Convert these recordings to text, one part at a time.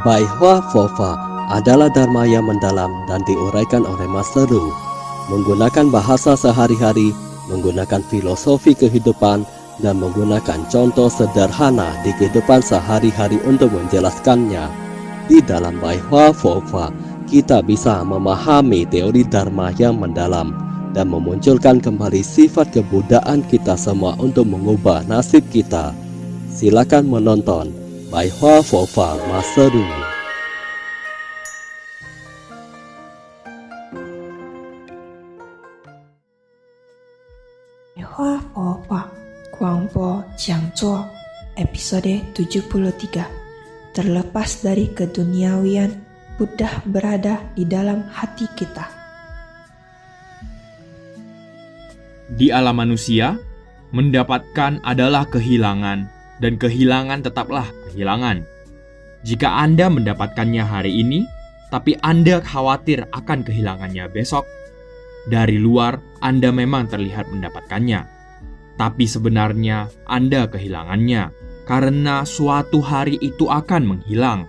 Bai Hua Fofa adalah dharma yang mendalam dan diuraikan oleh Master Ru. Menggunakan bahasa sehari-hari, menggunakan filosofi kehidupan, dan menggunakan contoh sederhana di kehidupan sehari-hari untuk menjelaskannya. Di dalam Bai Hua Fofa, kita bisa memahami teori dharma yang mendalam dan memunculkan kembali sifat kebudayaan kita semua untuk mengubah nasib kita. Silakan menonton Bai Hua Fofa Master Ru. Bai Hua Fofa Guangpo Jiangzuo episode 73. Terlepas dari keduniawian, Buddha berada di dalam hati kita. Di alam manusia, mendapatkan adalah kehilangan, dan kehilangan tetaplah kehilangan. Jika Anda mendapatkannya hari ini, tapi Anda khawatir akan kehilangannya besok, dari luar Anda memang terlihat mendapatkannya, tapi sebenarnya Anda kehilangannya, karena suatu hari itu akan menghilang.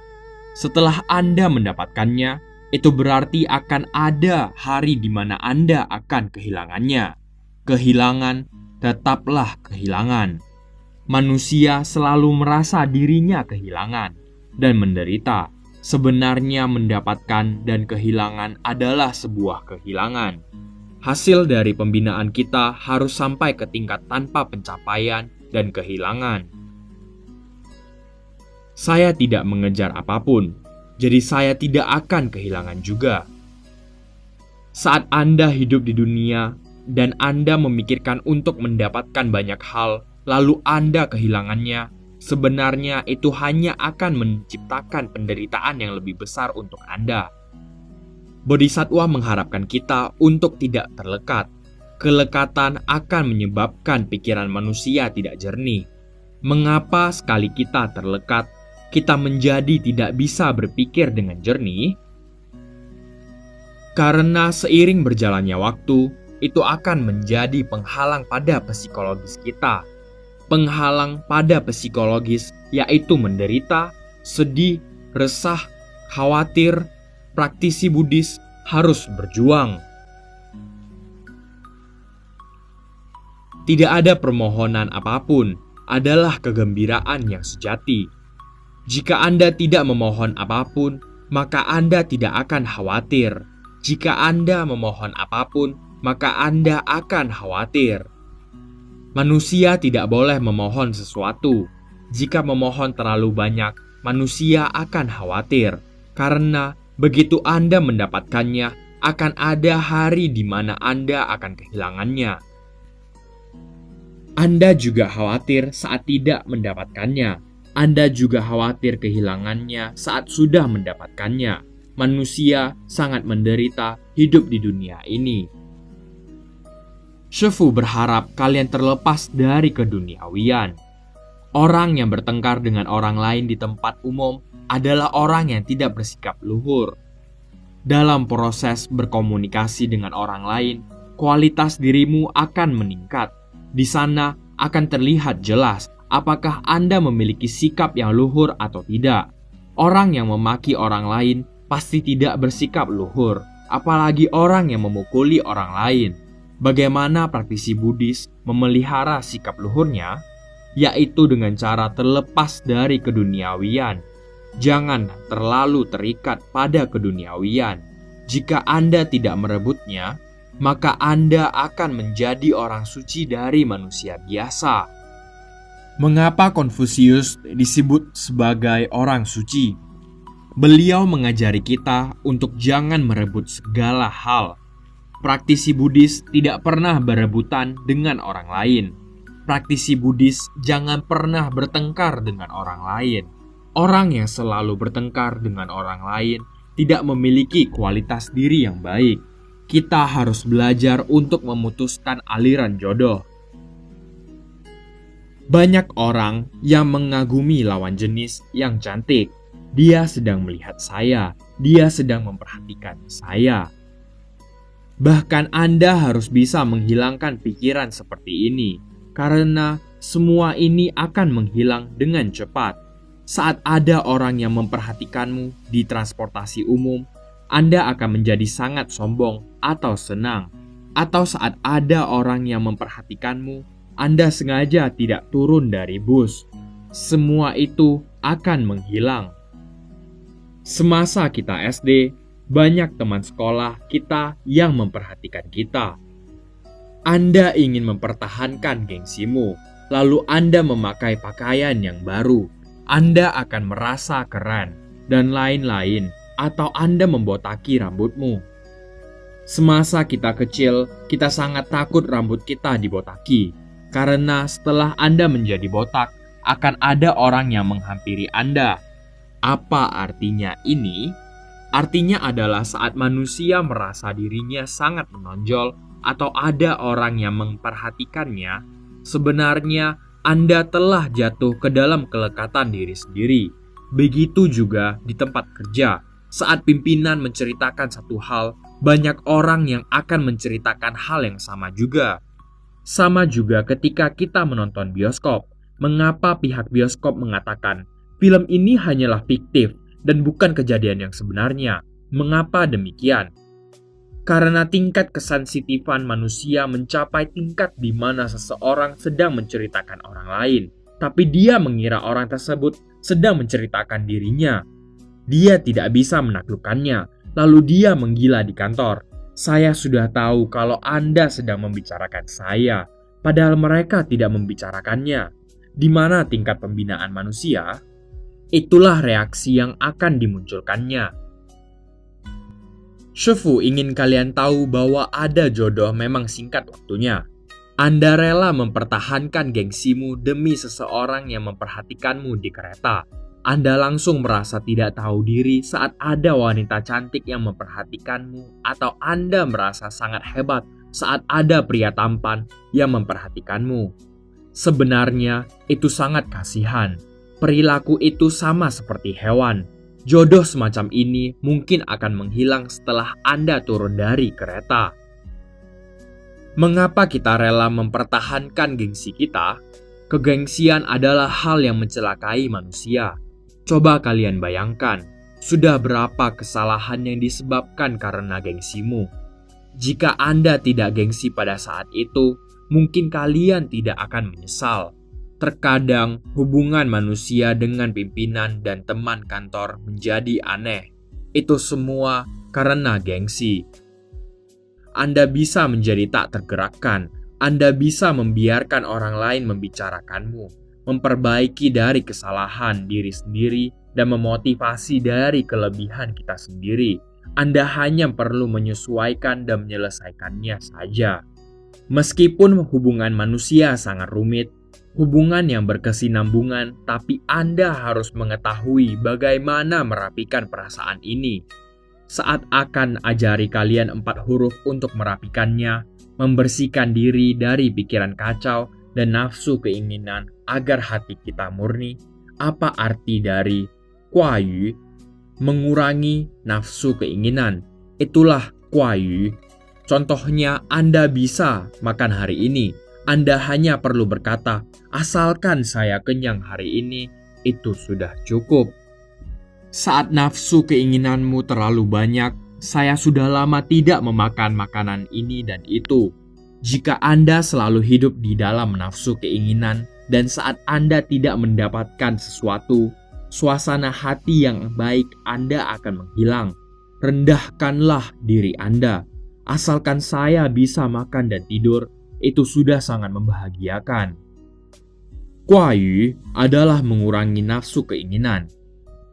Setelah Anda mendapatkannya, itu berarti akan ada hari di mana Anda akan kehilangannya. Kehilangan tetaplah kehilangan. Manusia selalu merasa dirinya kehilangan dan menderita. Sebenarnya mendapatkan dan kehilangan adalah sebuah kehilangan. Hasil dari pembinaan kita harus sampai ke tingkat tanpa pencapaian dan kehilangan. Saya tidak mengejar apapun, jadi saya tidak akan kehilangan juga. Saat Anda hidup di dunia dan Anda memikirkan untuk mendapatkan banyak hal, lalu Anda kehilangannya, sebenarnya itu hanya akan menciptakan penderitaan yang lebih besar untuk Anda. Bodhisattva mengharapkan kita untuk tidak terlekat. Kelekatan akan menyebabkan pikiran manusia tidak jernih. Mengapa sekali kita terlekat, kita menjadi tidak bisa berpikir dengan jernih? Karena seiring berjalannya waktu, itu akan menjadi penghalang pada psikologis kita. Penghalang pada psikologis yaitu menderita, sedih, resah, khawatir. Praktisi Buddhis harus berjuang. Tidak ada permohonan apapun, adalah kegembiraan yang sejati. Jika Anda tidak memohon apapun, maka Anda tidak akan khawatir. Jika Anda memohon apapun, maka Anda akan khawatir. Manusia tidak boleh memohon sesuatu. Jika memohon terlalu banyak, manusia akan khawatir. Karena begitu Anda mendapatkannya, akan ada hari di mana Anda akan kehilangannya. Anda juga khawatir saat tidak mendapatkannya. Anda juga khawatir kehilangannya saat sudah mendapatkannya. Manusia sangat menderita hidup di dunia ini. Shifu berharap kalian terlepas dari keduniawian. Orang yang bertengkar dengan orang lain di tempat umum adalah orang yang tidak bersikap luhur. Dalam proses berkomunikasi dengan orang lain, kualitas dirimu akan meningkat. Di sana akan terlihat jelas apakah Anda memiliki sikap yang luhur atau tidak. Orang yang memaki orang lain pasti tidak bersikap luhur, apalagi orang yang memukuli orang lain. Bagaimana praktisi Buddhis memelihara sikap luhurnya? Yaitu dengan cara terlepas dari keduniawian. Jangan terlalu terikat pada keduniawian. Jika Anda tidak merebutnya, maka Anda akan menjadi orang suci dari manusia biasa. Mengapa Konfusius disebut sebagai orang suci? Beliau mengajari kita untuk jangan merebut segala hal. Praktisi Buddhis tidak pernah berebutan dengan orang lain. Praktisi Buddhis jangan pernah bertengkar dengan orang lain. Orang yang selalu bertengkar dengan orang lain tidak memiliki kualitas diri yang baik. Kita harus belajar untuk memutuskan aliran jodoh. Banyak orang yang mengagumi lawan jenis yang cantik. Dia sedang melihat saya. Dia sedang memperhatikan saya. Bahkan Anda harus bisa menghilangkan pikiran seperti ini, karena semua ini akan menghilang dengan cepat. Saat ada orang yang memperhatikanmu di transportasi umum, Anda akan menjadi sangat sombong atau senang. Atau saat ada orang yang memperhatikanmu, Anda sengaja tidak turun dari bus. Semua itu akan menghilang. Semasa kita SD, banyak teman sekolah kita yang memperhatikan kita. Anda ingin mempertahankan gengsimu, lalu Anda memakai pakaian yang baru. Anda akan merasa keren, dan lain-lain, atau Anda membotaki rambutmu. Semasa kita kecil, kita sangat takut rambut kita dibotaki, karena setelah Anda menjadi botak, akan ada orang yang menghampiri Anda. Apa artinya ini? Artinya adalah saat manusia merasa dirinya sangat menonjol atau ada orang yang memperhatikannya, sebenarnya Anda telah jatuh ke dalam kelekatan diri sendiri. Begitu juga di tempat kerja. Saat pimpinan menceritakan satu hal, banyak orang yang akan menceritakan hal yang sama juga. Sama juga ketika kita menonton bioskop. Mengapa pihak bioskop mengatakan, film ini hanyalah fiktif dan bukan kejadian yang sebenarnya? Mengapa demikian? Karena tingkat kesensitifan manusia mencapai tingkat di mana seseorang sedang menceritakan orang lain, tapi dia mengira orang tersebut sedang menceritakan dirinya. Dia tidak bisa menaklukkannya, lalu dia menggila di kantor. Saya sudah tahu kalau Anda sedang membicarakan saya, padahal mereka tidak membicarakannya. Di mana tingkat pembinaan manusia? Itulah reaksi yang akan dimunculkannya. Shefu ingin kalian tahu bahwa ada jodoh memang singkat waktunya. Anda rela mempertahankan gengsimu demi seseorang yang memperhatikanmu di kereta. Anda langsung merasa tidak tahu diri saat ada wanita cantik yang memperhatikanmu, atau Anda merasa sangat hebat saat ada pria tampan yang memperhatikanmu. Sebenarnya itu sangat kasihan. Perilaku itu sama seperti hewan. Jodoh semacam ini mungkin akan menghilang setelah Anda turun dari kereta. Mengapa kita rela mempertahankan gengsi kita? Kegengsian adalah hal yang mencelakai manusia. Coba kalian bayangkan, sudah berapa kesalahan yang disebabkan karena gengsimu? Jika Anda tidak gengsi pada saat itu, mungkin kalian tidak akan menyesal. Terkadang hubungan manusia dengan pimpinan dan teman kantor menjadi aneh. Itu semua karena gengsi. Anda bisa menjadi tak tergerakkan. Anda bisa membiarkan orang lain membicarakanmu, memperbaiki dari kesalahan diri sendiri, dan memotivasi dari kelebihan kita sendiri. Anda hanya perlu menyesuaikan dan menyelesaikannya saja. Meskipun hubungan manusia sangat rumit, hubungan yang berkesinambungan, tapi Anda harus mengetahui bagaimana merapikan perasaan ini. Saat akan ajari kalian 4 huruf untuk merapikannya, membersihkan diri dari pikiran kacau dan nafsu keinginan agar hati kita murni. Apa arti dari kuayu? Mengurangi nafsu keinginan. Itulah kuayu. Contohnya, Anda bisa makan hari ini. Anda hanya perlu berkata, asalkan saya kenyang hari ini, itu sudah cukup. Saat nafsu keinginanmu terlalu banyak, saya sudah lama tidak memakan makanan ini dan itu. Jika Anda selalu hidup di dalam nafsu keinginan, dan saat Anda tidak mendapatkan sesuatu, suasana hati yang baik Anda akan menghilang. Rendahkanlah diri Anda. Asalkan saya bisa makan dan tidur, itu sudah sangat membahagiakan. Kuayu adalah mengurangi nafsu keinginan.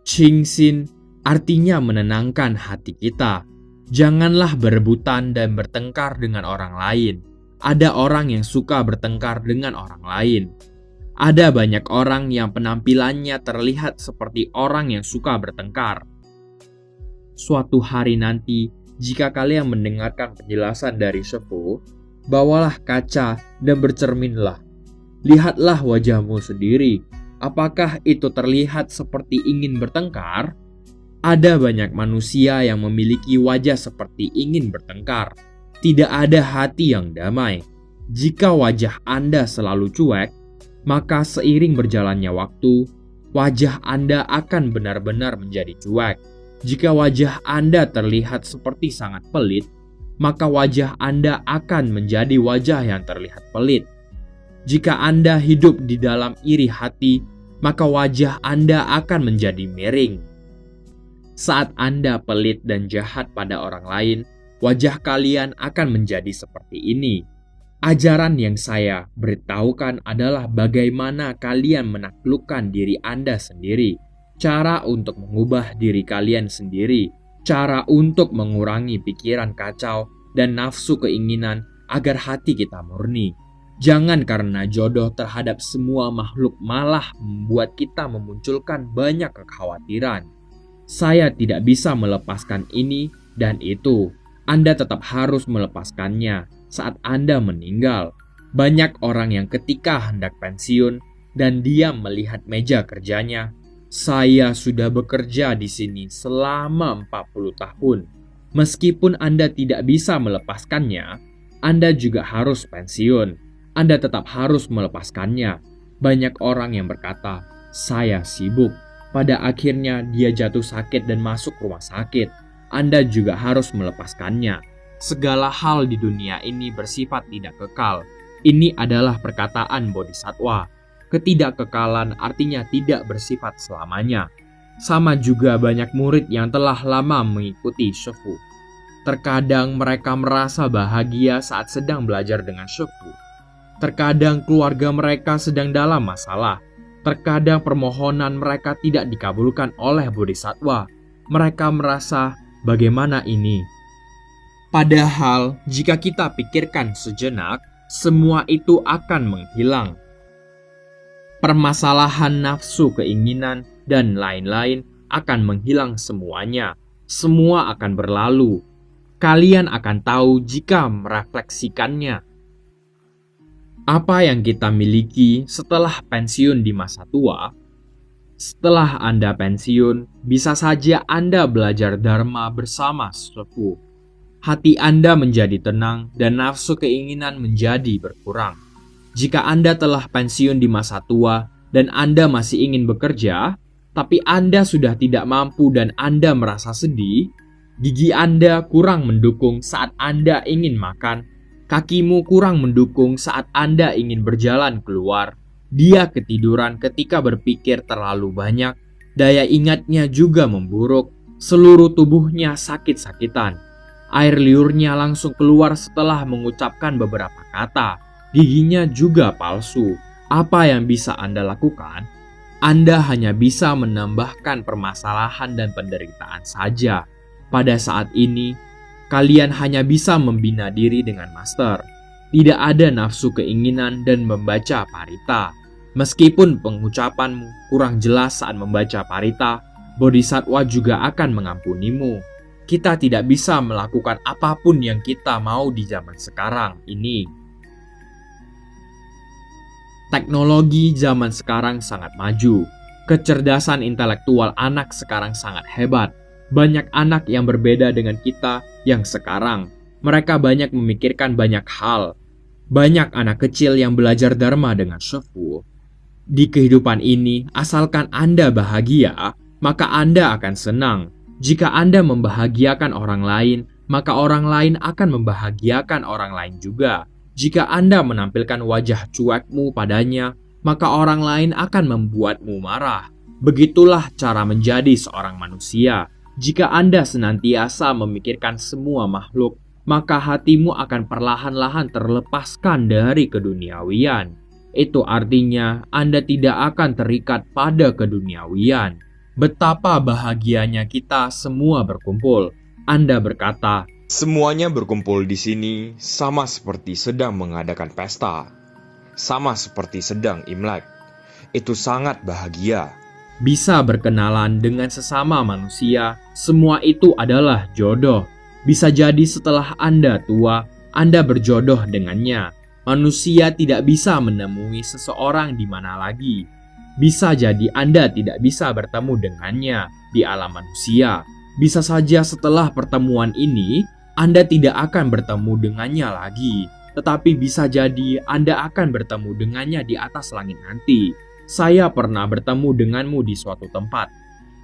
Qingxin artinya menenangkan hati kita. Janganlah berebutan dan bertengkar dengan orang lain. Ada orang yang suka bertengkar dengan orang lain. Ada banyak orang yang penampilannya terlihat seperti orang yang suka bertengkar. Suatu hari nanti, jika kalian mendengarkan penjelasan dari Shefu, bawalah kaca dan bercerminlah. Lihatlah wajahmu sendiri. Apakah itu terlihat seperti ingin bertengkar? Ada banyak manusia yang memiliki wajah seperti ingin bertengkar. Tidak ada hati yang damai. Jika wajah Anda selalu cuek, maka seiring berjalannya waktu, wajah Anda akan benar-benar menjadi cuek. Jika wajah Anda terlihat seperti sangat pelit, maka wajah Anda akan menjadi wajah yang terlihat pelit. Jika Anda hidup di dalam iri hati, maka wajah Anda akan menjadi miring. Saat Anda pelit dan jahat pada orang lain, wajah kalian akan menjadi seperti ini. Ajaran yang saya beritahukan adalah bagaimana kalian menaklukkan diri Anda sendiri, cara untuk mengubah diri kalian sendiri, cara untuk mengurangi pikiran kacau dan nafsu keinginan agar hati kita murni. Jangan karena jodoh terhadap semua makhluk malah membuat kita memunculkan banyak kekhawatiran. Saya tidak bisa melepaskan ini dan itu. Anda tetap harus melepaskannya saat Anda meninggal. Banyak orang yang ketika hendak pensiun dan dia melihat meja kerjanya, saya sudah bekerja di sini selama 40 tahun. Meskipun Anda tidak bisa melepaskannya, Anda juga harus pensiun. Anda tetap harus melepaskannya. Banyak orang yang berkata, saya sibuk. Pada akhirnya dia jatuh sakit dan masuk rumah sakit. Anda juga harus melepaskannya. Segala hal di dunia ini bersifat tidak kekal. Ini adalah perkataan Bodhisattva. Ketidakkekalan artinya tidak bersifat selamanya. Sama juga banyak murid yang telah lama mengikuti Shifu. Terkadang mereka merasa bahagia saat sedang belajar dengan Shifu. Terkadang keluarga mereka sedang dalam masalah. Terkadang permohonan mereka tidak dikabulkan oleh Bodhisattva. Mereka merasa, bagaimana ini? Padahal, jika kita pikirkan sejenak, semua itu akan menghilang. Permasalahan nafsu, keinginan, dan lain-lain akan menghilang semuanya. Semua akan berlalu. Kalian akan tahu jika merefleksikannya. Apa yang kita miliki setelah pensiun di masa tua? Setelah Anda pensiun, bisa saja Anda belajar Dharma bersama Shifu. Hati Anda menjadi tenang dan nafsu keinginan menjadi berkurang. Jika Anda telah pensiun di masa tua dan Anda masih ingin bekerja, tapi Anda sudah tidak mampu dan Anda merasa sedih, gigi Anda kurang mendukung saat Anda ingin makan, kakimu kurang mendukung saat Anda ingin berjalan keluar, dia ketiduran ketika berpikir terlalu banyak, daya ingatnya juga memburuk, seluruh tubuhnya sakit-sakitan. Air liurnya langsung keluar setelah mengucapkan beberapa kata, giginya juga palsu. Apa yang bisa Anda lakukan? Anda hanya bisa menambahkan permasalahan dan penderitaan saja. Pada saat ini, kalian hanya bisa membina diri dengan master. Tidak ada nafsu keinginan dan membaca parita. Meskipun pengucapanmu kurang jelas saat membaca parita, Bodhisattva juga akan mengampunimu. Kita tidak bisa melakukan apapun yang kita mau di zaman sekarang ini. Teknologi zaman sekarang sangat maju. Kecerdasan intelektual anak sekarang sangat hebat. Banyak anak yang berbeda dengan kita yang sekarang. Mereka banyak memikirkan banyak hal. Banyak anak kecil yang belajar Dharma dengan Shifu. Di kehidupan ini, asalkan Anda bahagia, maka Anda akan senang. Jika Anda membahagiakan orang lain, maka orang lain akan membahagiakan orang lain juga. Jika Anda menampilkan wajah cuekmu padanya, maka orang lain akan membuatmu marah. Begitulah cara menjadi seorang manusia. Jika Anda senantiasa memikirkan semua makhluk, maka hatimu akan perlahan-lahan terlepaskan dari keduniawian. Itu artinya Anda tidak akan terikat pada keduniawian. Betapa bahagianya kita semua berkumpul. Anda berkata, semuanya berkumpul di sini sama seperti sedang mengadakan pesta. Sama seperti sedang Imlek. Itu sangat bahagia. Bisa berkenalan dengan sesama manusia, semua itu adalah jodoh. Bisa jadi setelah Anda tua, Anda berjodoh dengannya. Manusia tidak bisa menemui seseorang di mana lagi. Bisa jadi Anda tidak bisa bertemu dengannya di alam manusia. Bisa saja setelah pertemuan ini, Anda tidak akan bertemu dengannya lagi. Tetapi bisa jadi Anda akan bertemu dengannya di atas langit nanti. saya pernah bertemu denganmu di suatu tempat.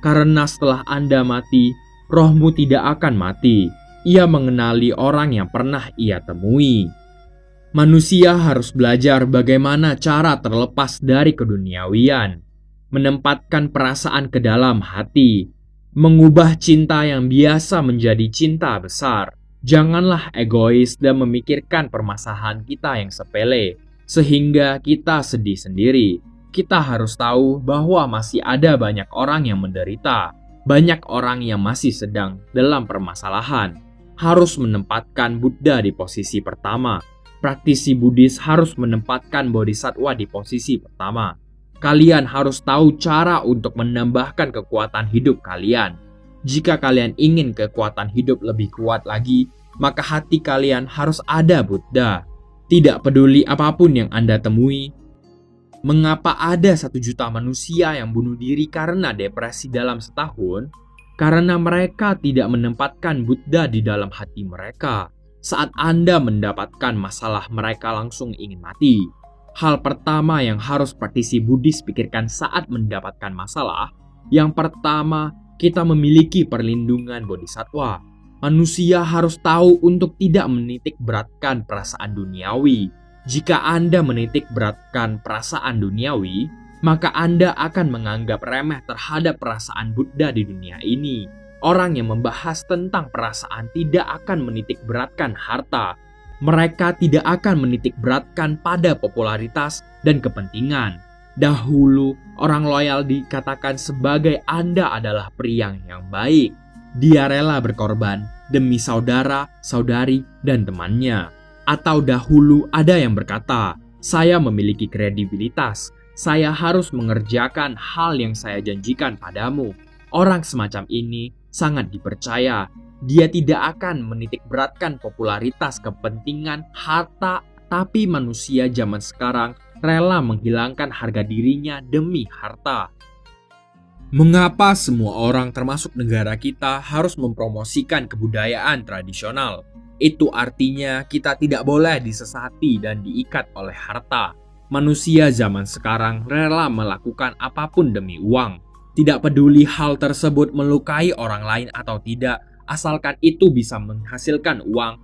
Karena setelah Anda mati, rohmu tidak akan mati. Ia mengenali orang yang pernah ia temui. Manusia harus belajar bagaimana cara terlepas dari keduniawian, menempatkan perasaan ke dalam hati, mengubah cinta yang biasa menjadi cinta besar. Janganlah egois dan memikirkan permasalahan kita yang sepele, sehingga kita sedih sendiri. Kita harus tahu bahwa masih ada banyak orang yang menderita, banyak orang yang masih sedang dalam permasalahan. Harus menempatkan Buddha di posisi pertama. Praktisi Buddhis harus menempatkan Bodhisattva di posisi pertama. Kalian harus tahu cara untuk menambahkan kekuatan hidup kalian. Jika kalian ingin kekuatan hidup lebih kuat lagi, maka hati kalian harus ada Buddha. Tidak peduli apapun yang Anda temui. Mengapa ada 1 juta manusia yang bunuh diri karena depresi dalam setahun? Karena mereka tidak menempatkan Buddha di dalam hati mereka. Saat Anda mendapatkan masalah, mereka langsung ingin mati. Hal pertama yang harus praktisi Buddhis pikirkan saat mendapatkan masalah, yang pertama, kita memiliki perlindungan Bodhisattva. Manusia harus tahu untuk tidak menitik beratkan perasaan duniawi. Jika Anda menitik beratkan perasaan duniawi, maka Anda akan menganggap remeh terhadap perasaan Buddha di dunia ini. Orang yang membahas tentang perasaan tidak akan menitik beratkan harta. Mereka tidak akan menitik beratkan pada popularitas dan kepentingan. Dahulu, orang loyal dikatakan sebagai Anda adalah pria yang baik. Dia rela berkorban demi saudara, saudari, dan temannya. Atau dahulu ada yang berkata, saya memiliki kredibilitas. Saya harus mengerjakan hal yang saya janjikan padamu. Orang semacam ini sangat dipercaya. Dia tidak akan menitik beratkan popularitas, kepentingan, harta, tapi manusia zaman sekarang rela menghilangkan harga dirinya demi harta. Mengapa semua orang termasuk negara kita harus mempromosikan kebudayaan tradisional? Itu artinya kita tidak boleh disesati dan diikat oleh harta. Manusia zaman sekarang rela melakukan apapun demi uang. Tidak peduli hal tersebut melukai orang lain atau tidak, asalkan itu bisa menghasilkan uang.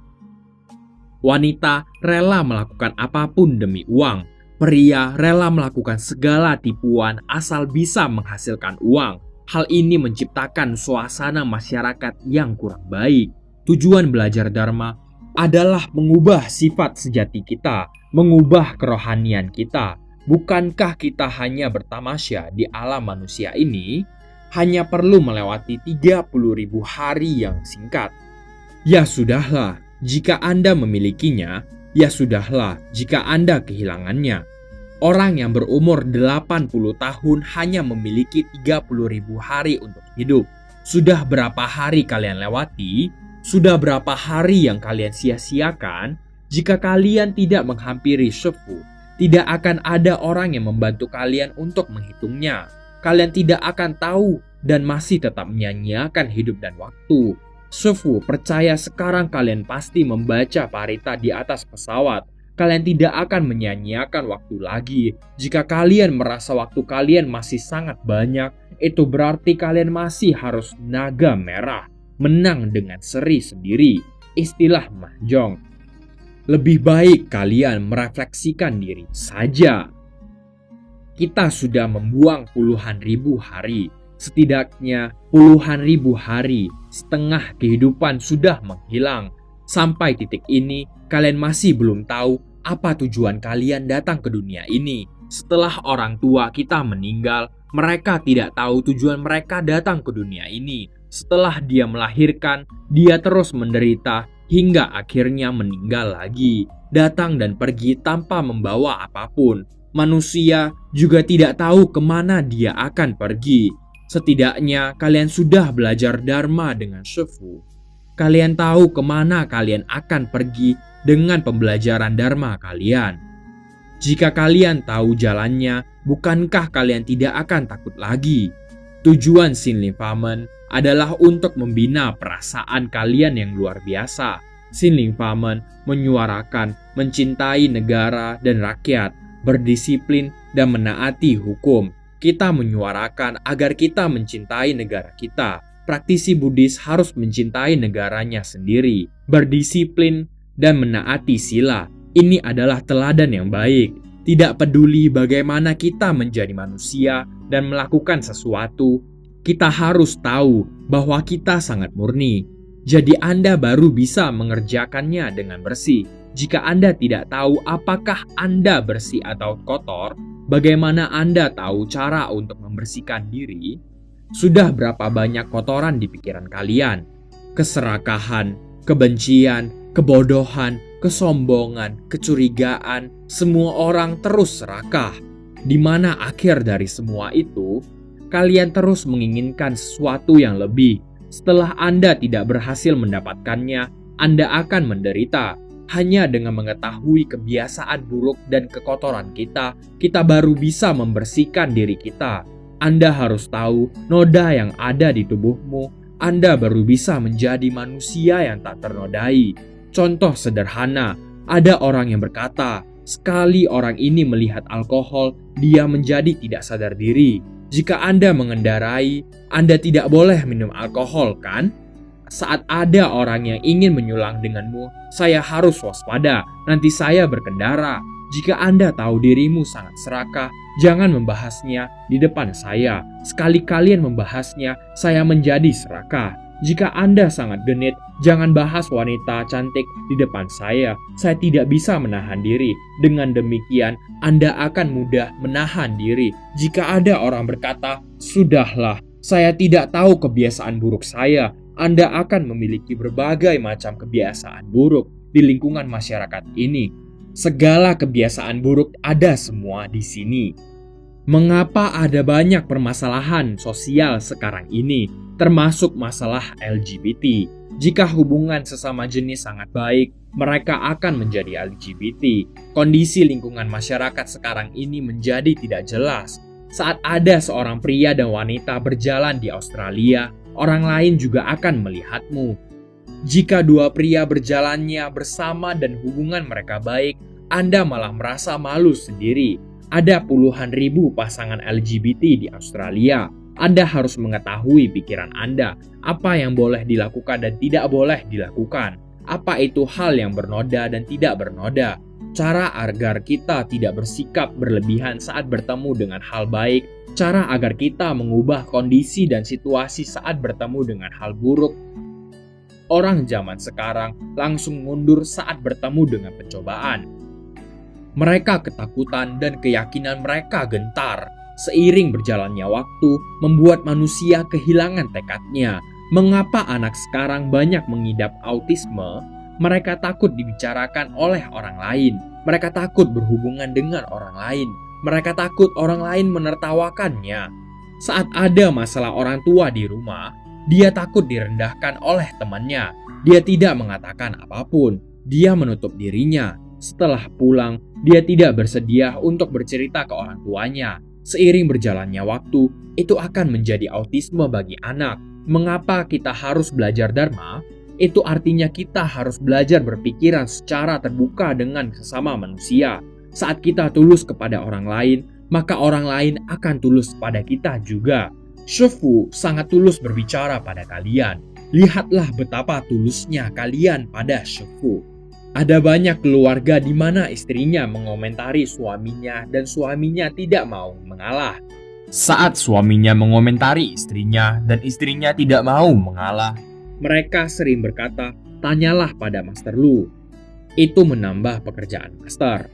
Wanita rela melakukan apapun demi uang. Pria rela melakukan segala tipuan asal bisa menghasilkan uang. Hal ini menciptakan suasana masyarakat yang kurang baik. Tujuan belajar Dharma adalah mengubah sifat sejati kita, mengubah kerohanian kita. Bukankah kita hanya bertamasya di alam manusia ini? Hanya perlu melewati 30.000 hari yang singkat. Ya sudahlah, jika Anda memilikinya. Ya sudahlah, jika Anda kehilangannya. Orang yang berumur 80 tahun hanya memiliki 30.000 hari untuk hidup. Sudah berapa hari kalian lewati? Sudah berapa hari yang kalian sia-siakan? Jika kalian tidak menghampiri Shifu, tidak akan ada orang yang membantu kalian untuk menghitungnya. Kalian tidak akan tahu dan masih tetap menyia-nyiakan hidup dan waktu. Shifu percaya sekarang kalian pasti membaca parita di atas pesawat. Kalian tidak akan menyia-nyiakan waktu lagi. Jika kalian merasa waktu kalian masih sangat banyak, itu berarti kalian masih harus naga merah. Menang dengan seri sendiri, istilah mahjong. Lebih baik kalian merefleksikan diri saja. Kita sudah membuang puluhan ribu hari, setidaknya puluhan ribu hari, setengah kehidupan sudah menghilang. Sampai titik ini, kalian masih belum tahu apa tujuan kalian datang ke dunia ini. Setelah orang tua kita meninggal, mereka tidak tahu tujuan mereka datang ke dunia ini. Setelah dia melahirkan, dia terus menderita hingga akhirnya meninggal lagi, datang dan pergi tanpa membawa apapun. Manusia juga tidak tahu kemana dia akan pergi. Setidaknya kalian sudah belajar Dharma dengan Shifu. Kalian tahu kemana kalian akan pergi dengan pembelajaran Dharma kalian. Jika kalian tahu jalannya, bukankah kalian tidak akan takut lagi? Tujuan Sinlingfamen adalah untuk membina perasaan kalian yang luar biasa. Sinlingfamen menyuarakan mencintai negara dan rakyat, berdisiplin, dan menaati hukum. Kita menyuarakan agar kita mencintai negara kita. Praktisi Buddhis harus mencintai negaranya sendiri, berdisiplin, dan menaati sila. Ini adalah teladan yang baik. Tidak peduli bagaimana kita menjadi manusia dan melakukan sesuatu, kita harus tahu bahwa kita sangat murni. Jadi Anda baru bisa mengerjakannya dengan bersih. Jika Anda tidak tahu apakah Anda bersih atau kotor, bagaimana Anda tahu cara untuk membersihkan diri? Sudah berapa banyak kotoran di pikiran kalian? Keserakahan, kebencian, kebodohan, kesombongan, kecurigaan, semua orang terus serakah. Di mana akhir dari semua itu? Kalian terus menginginkan sesuatu yang lebih. Setelah Anda tidak berhasil mendapatkannya, Anda akan menderita. Hanya dengan mengetahui kebiasaan buruk dan kekotoran kita, kita baru bisa membersihkan diri kita. Anda harus tahu noda yang ada di tubuhmu. Anda baru bisa menjadi manusia yang tak ternodai. Contoh sederhana, ada orang yang berkata, sekali orang ini melihat alkohol, dia menjadi tidak sadar diri. Jika Anda mengendarai, Anda tidak boleh minum alkohol, kan? Saat ada orang yang ingin menyulang denganmu, saya harus waspada, nanti saya berkendara. Jika Anda tahu dirimu sangat serakah, jangan membahasnya di depan saya. Sekali kalian membahasnya, saya menjadi serakah. Jika Anda sangat genit, jangan bahas wanita cantik di depan saya. Saya tidak bisa menahan diri. Dengan demikian, Anda akan mudah menahan diri. Jika ada orang berkata, "Sudahlah, saya tidak tahu kebiasaan buruk saya." Anda akan memiliki berbagai macam kebiasaan buruk di lingkungan masyarakat ini. Segala kebiasaan buruk ada semua di sini. Mengapa ada banyak permasalahan sosial sekarang ini, termasuk masalah LGBT? Jika hubungan sesama jenis sangat baik, mereka akan menjadi LGBT. Kondisi lingkungan masyarakat sekarang ini menjadi tidak jelas. Saat ada seorang pria dan wanita berjalan di Australia, orang lain juga akan melihatmu. Jika dua pria berjalannya bersama dan hubungan mereka baik, Anda malah merasa malu sendiri. Ada puluhan ribu pasangan LGBT di Australia. Anda harus mengetahui pikiran Anda, apa yang boleh dilakukan dan tidak boleh dilakukan. Apa itu hal yang bernoda dan tidak bernoda. Cara agar kita tidak bersikap berlebihan saat bertemu dengan hal baik. Cara agar kita mengubah kondisi dan situasi saat bertemu dengan hal buruk. Orang zaman sekarang langsung mundur saat bertemu dengan pencobaan. Mereka ketakutan dan keyakinan mereka gentar. Seiring berjalannya waktu, membuat manusia kehilangan tekadnya. Mengapa anak sekarang banyak mengidap autisme? Mereka takut dibicarakan oleh orang lain. Mereka takut berhubungan dengan orang lain. Mereka takut orang lain menertawakannya. Saat ada masalah orang tua di rumah, dia takut direndahkan oleh temannya. Dia tidak mengatakan apapun. Dia menutup dirinya. Setelah pulang, dia tidak bersedia untuk bercerita ke orang tuanya. Seiring berjalannya waktu, itu akan menjadi autisme bagi anak. Mengapa kita harus belajar Dharma? Itu artinya kita harus belajar berpikiran secara terbuka dengan sesama manusia. Saat kita tulus kepada orang lain, maka orang lain akan tulus pada kita juga. Shifu sangat tulus berbicara pada kalian. Lihatlah betapa tulusnya kalian pada Shifu. Ada banyak keluarga di mana istrinya mengomentari suaminya dan suaminya tidak mau mengalah. Saat suaminya mengomentari istrinya dan istrinya tidak mau mengalah, mereka sering berkata, "Tanyalah pada Master Lu." Itu menambah pekerjaan Master.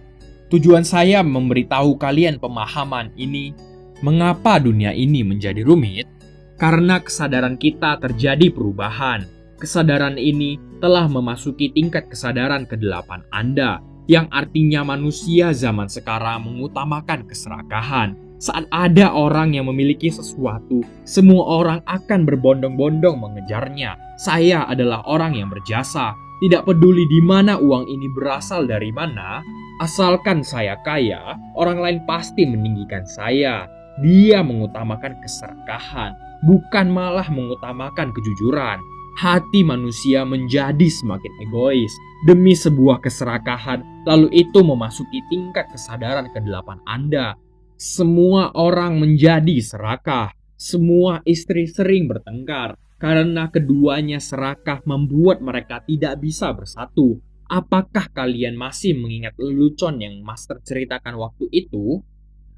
Tujuan saya memberitahu kalian pemahaman ini. Mengapa dunia ini menjadi rumit? Karena kesadaran kita terjadi perubahan. Kesadaran ini telah memasuki tingkat kesadaran ke-8 Anda, yang artinya manusia zaman sekarang mengutamakan keserakahan. Saat ada orang yang memiliki sesuatu, semua orang akan berbondong-bondong mengejarnya. Saya adalah orang yang berjasa. Tidak peduli di mana uang ini berasal dari mana, asalkan saya kaya, orang lain pasti meninggikan saya. Dia mengutamakan keserakahan, bukan malah mengutamakan kejujuran. Hati manusia menjadi semakin egois demi sebuah keserakahan, lalu itu memasuki tingkat kesadaran ke-8 Anda. Semua orang menjadi serakah, semua istri sering bertengkar, karena keduanya serakah membuat mereka tidak bisa bersatu. Apakah kalian masih mengingat lelucon yang Master ceritakan waktu itu?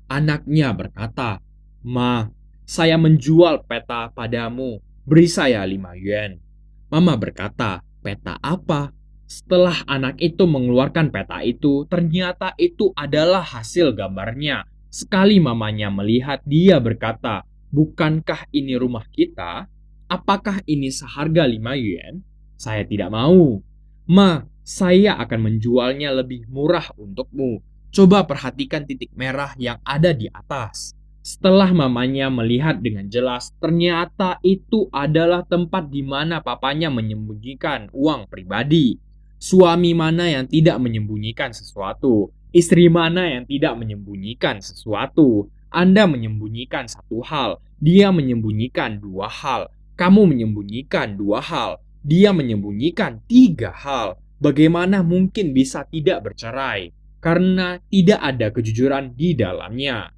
Anaknya berkata, "Ma, saya menjual peta padamu, beri saya 5 yuan." Mama berkata, "Peta apa?" Setelah anak itu mengeluarkan peta itu, ternyata itu adalah hasil gambarnya. Sekali mamanya melihat, dia berkata, "Bukankah ini rumah kita? Apakah ini seharga 5 yuan?" "Saya tidak mau." "Ma, saya akan menjualnya lebih murah untukmu. Coba perhatikan titik merah yang ada di atas." Setelah mamanya melihat dengan jelas, ternyata itu adalah tempat di mana papanya menyembunyikan uang pribadi. Suami mana yang tidak menyembunyikan sesuatu? Istri mana yang tidak menyembunyikan sesuatu? Anda menyembunyikan satu hal, dia menyembunyikan 2 hal, kamu menyembunyikan 2 hal, dia menyembunyikan 3 hal. Bagaimana mungkin bisa tidak bercerai? Karena tidak ada kejujuran di dalamnya.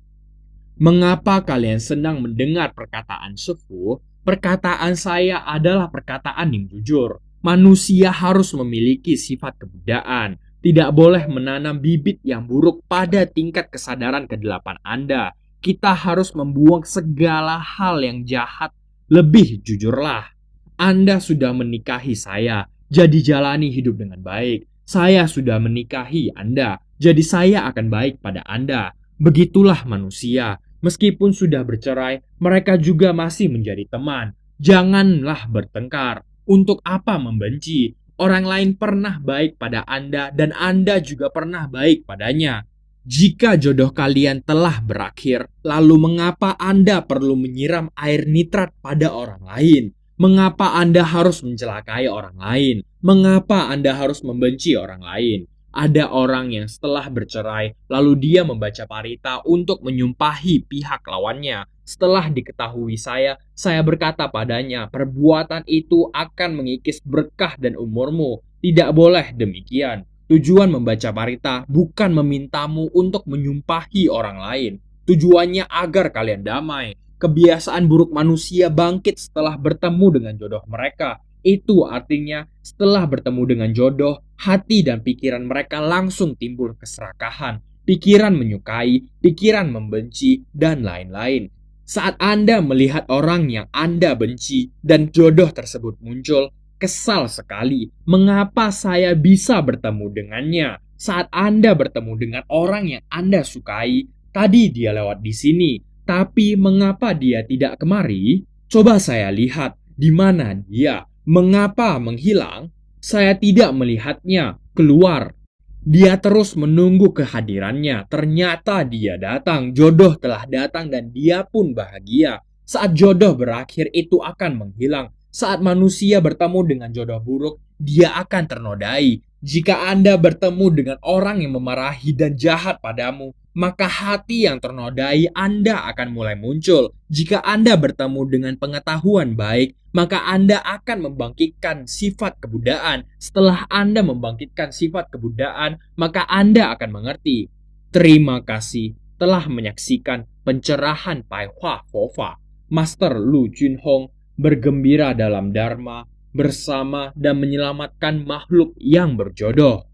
Mengapa kalian senang mendengar perkataan sufu? Perkataan saya adalah perkataan yang jujur. Manusia harus memiliki sifat kebudayaan. Tidak boleh menanam bibit yang buruk pada tingkat kesadaran ke-8 Anda. Kita harus membuang segala hal yang jahat. Lebih jujurlah. Anda sudah menikahi saya, jadi jalani hidup dengan baik. Saya sudah menikahi Anda, jadi saya akan baik pada Anda. Begitulah manusia. Meskipun sudah bercerai, mereka juga masih menjadi teman. Janganlah bertengkar. Untuk apa membenci? Orang lain pernah baik pada Anda dan Anda juga pernah baik padanya. Jika jodoh kalian telah berakhir, lalu mengapa Anda perlu menyiram air nitrat pada orang lain? Mengapa Anda harus mencelakai orang lain? Mengapa Anda harus membenci orang lain? Ada orang yang setelah bercerai, lalu dia membaca parita untuk menyumpahi pihak lawannya. Setelah diketahui saya berkata padanya, perbuatan itu akan mengikis berkah dan umurmu. Tidak boleh demikian. Tujuan membaca parita bukan memintamu untuk menyumpahi orang lain. Tujuannya agar kalian damai. Kebiasaan buruk manusia bangkit setelah bertemu dengan jodoh mereka. Itu artinya setelah bertemu dengan jodoh, hati dan pikiran mereka langsung timbul keserakahan, pikiran menyukai, pikiran membenci, dan lain-lain. Saat Anda melihat orang yang Anda benci dan jodoh tersebut muncul, kesal sekali. Mengapa saya bisa bertemu dengannya? Saat Anda bertemu dengan orang yang Anda sukai, tadi dia lewat di sini, tapi mengapa dia tidak kemari? Coba saya lihat di mana dia. Mengapa menghilang? Saya tidak melihatnya keluar. Dia terus menunggu kehadirannya. Ternyata dia datang. Jodoh telah datang dan dia pun bahagia. Saat jodoh berakhir, itu akan menghilang. Saat manusia bertemu dengan jodoh buruk, dia akan ternodai. Jika Anda bertemu dengan orang yang memarahi dan jahat padamu, maka hati yang ternodai Anda akan mulai muncul. Jika Anda bertemu dengan pengetahuan baik, maka Anda akan membangkitkan sifat kebudayaan. Setelah Anda membangkitkan sifat kebudayaan, maka Anda akan mengerti. Terima kasih telah menyaksikan pencerahan Pai Hua Fofa. Master Lu Junhong bergembira dalam Dharma bersama dan menyelamatkan makhluk yang berjodoh.